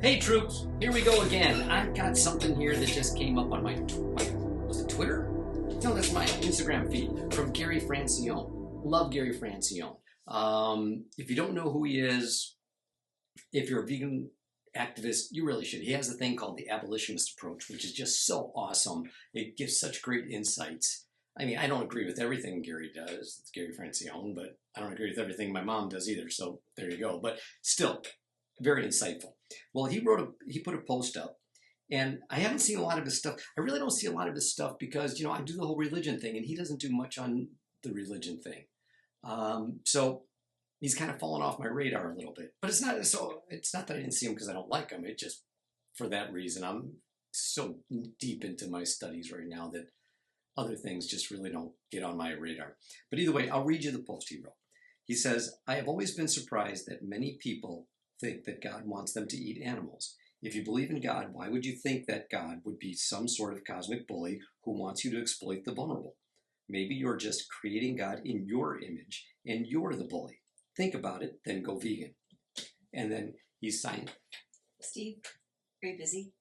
Hey troops, here we go again. I've got something here that just came up on my was it Twitter? No, that's my Instagram feed from Gary Francione. Love Gary Francione. If you don't know who he is, if you're a vegan activist, you really should. He has a thing called the abolitionist approach, which is just so awesome. It gives such great insights. I mean, I don't agree with everything Gary does. It's Gary Francione, but I don't agree with everything my mom does either. So there you go. But still, very insightful. Well, he put a post up, and I haven't seen a lot of his stuff. I really don't see a lot of his stuff because, I do the whole religion thing, and he doesn't do much on the religion thing. So he's kind of fallen off my radar a little bit. But it's not that I didn't see him because I don't like him. It's just for that reason. I'm so deep into my studies right now that other things just really don't get on my radar. But either way, I'll read you the post he wrote. He says, "I have always been surprised that many people think that God wants them to eat animals. If you believe in God, why would you think that God would be some sort of cosmic bully who wants you to exploit the vulnerable? Maybe you're just creating God in your image and you're the bully. Think about it, then go vegan." And then he signed. Steve, are you busy?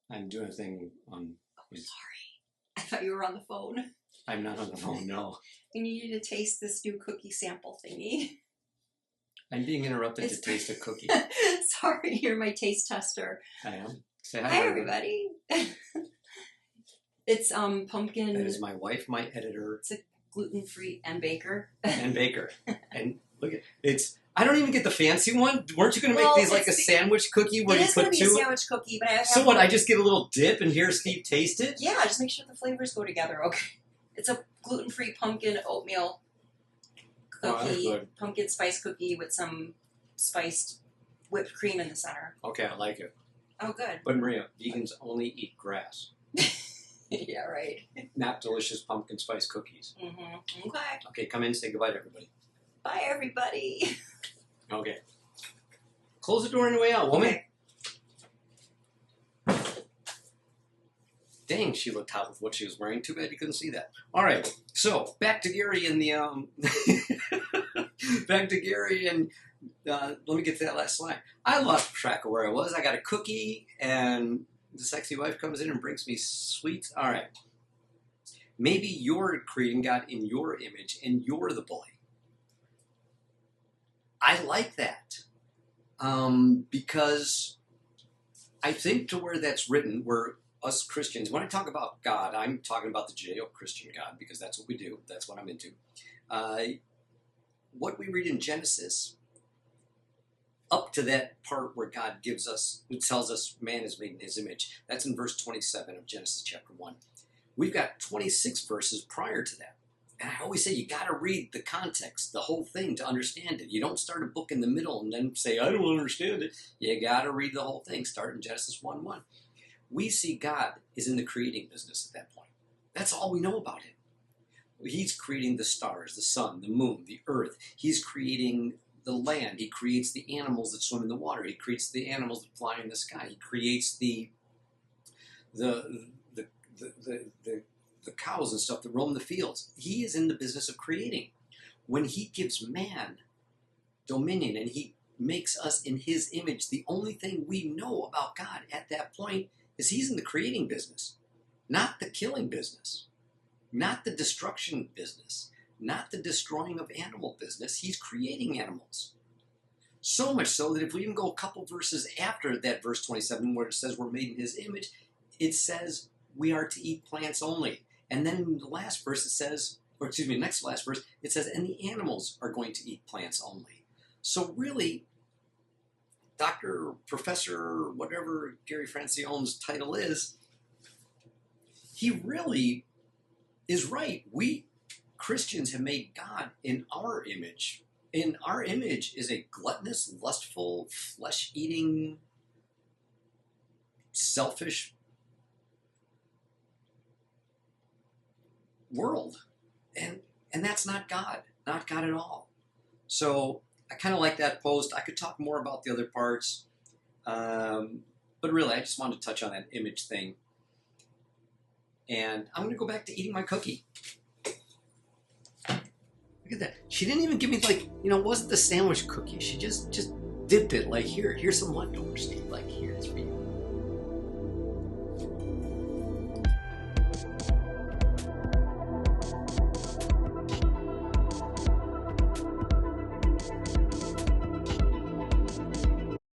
I'm doing a thing on... Sorry. I thought you were on the phone. I'm not on the phone, no. You needed to taste this new cookie sample thingy. I'm being interrupted to taste a cookie. Sorry, you're my taste tester. I am. Say hi, Hi, everybody. It's pumpkin. That is my wife, my editor. It's a gluten-free and baker. And baker. And look at it's. I don't even get the fancy one. Weren't you going to make these like a sandwich cookie where you put two? It is going to be a sandwich cookie, but I have. So what? I just get a little dip and here Steve taste it. Yeah, just make sure the flavors go together. Okay. It's a gluten-free pumpkin oatmeal cookie, pumpkin spice cookie with some spiced whipped cream in the center. Okay, I like it. Oh, good. But Maria, vegans only eat grass. Yeah, right. Not delicious pumpkin spice cookies. Mm-hmm. Okay. Okay, come in and say goodbye to everybody. Bye, everybody. Okay. Close the door on your way out, woman. Okay. Dang, she looked hot with what she was wearing. Too bad you couldn't see that. All right, so back to Gary and the back to Gary and let me get to that last slide. I lost track of where I was. I got a cookie, and the sexy wife comes in and brings me sweets. All right, maybe you're creating God in your image, and you're the bully. I like that because I think to where that's written, where us Christians, when I talk about God, I'm talking about the Judeo-Christian God because that's what we do. That's what I'm into. What we read in Genesis, up to that part where God gives us, it tells us man is made in his image. That's in verse 27 of Genesis chapter 1. We've got 26 verses prior to that. And I always say you got to read the context, the whole thing to understand it. You don't start a book in the middle and then say, I don't understand it. You got to read the whole thing. Start in Genesis 1:1. We see God is in the creating business at that point. That's all we know about him. He's creating the stars, the sun, the moon, the earth. He's creating the land. He creates the animals that swim in the water. He creates the animals that fly in the sky. He creates the cows and stuff that roam the fields. He is in the business of creating. When he gives man dominion and he makes us in his image, the only thing we know about God at that point is he's in the creating business, not the killing business, not the destruction business, not the destroying of animal business. He's creating animals. So much so that if we even go a couple verses after that verse 27 where it says we're made in his image, it says we are to eat plants only. And then in the last verse it says, or excuse me, next to last verse, it says, and the animals are going to eat plants only. So really, Dr., Professor, whatever Gary Francione's title is, he really is right. We Christians have made God in our image. And our image is a gluttonous, lustful, flesh-eating, selfish world. And that's not God. Not God at all. So I kind of like that post. I could talk more about the other parts. But really, I just wanted to touch on that image thing. And I'm going to go back to eating my cookie. Look at that. She didn't even give me, like, it wasn't the sandwich cookie. She just dip it. Like, here's some leftovers, Steve. Like, here's for you.